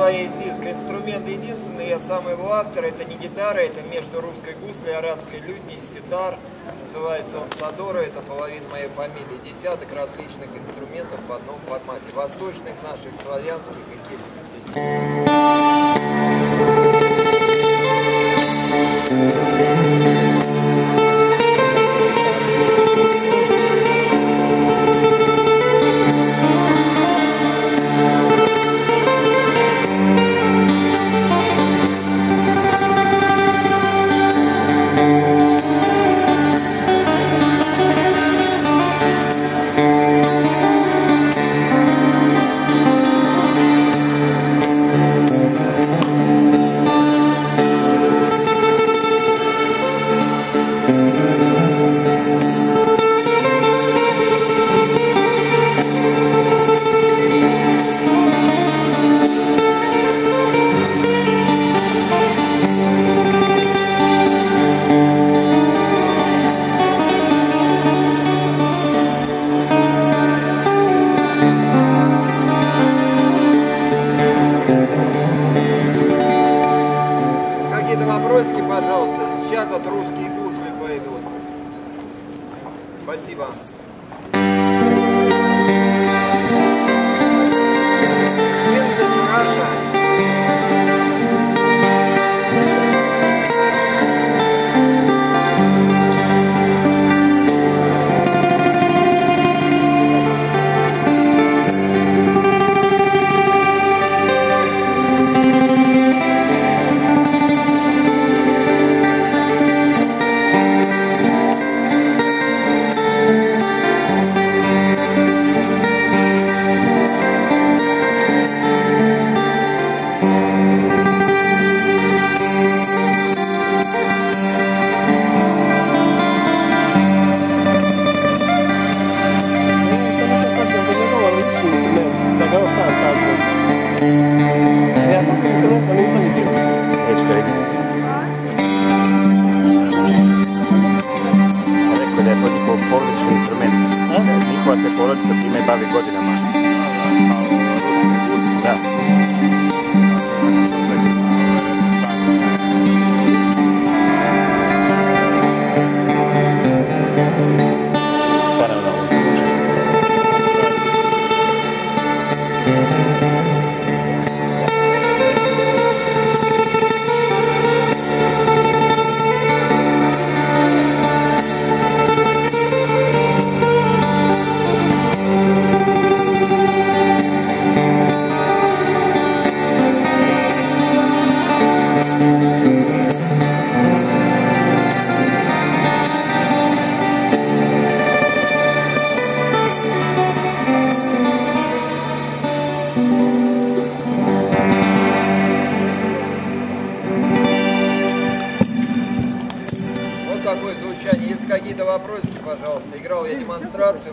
своей с диска. Инструмент единственный, я сам его автор. Это не гитара, это между русской гуслей, арабской лютней, ситар. Называется он садора, это половина моей фамилии. Десяток различных инструментов в одном формате. Восточных, наших, славянских и кельтских систем. Вопросики, пожалуйста. Сейчас вот русские гусли пойдут. Спасибо. Porodični instrument. Njihova se porodica time bavi godinama. Da. Такое звучание. Если какие-то вопросики, пожалуйста. Играл я демонстрацию.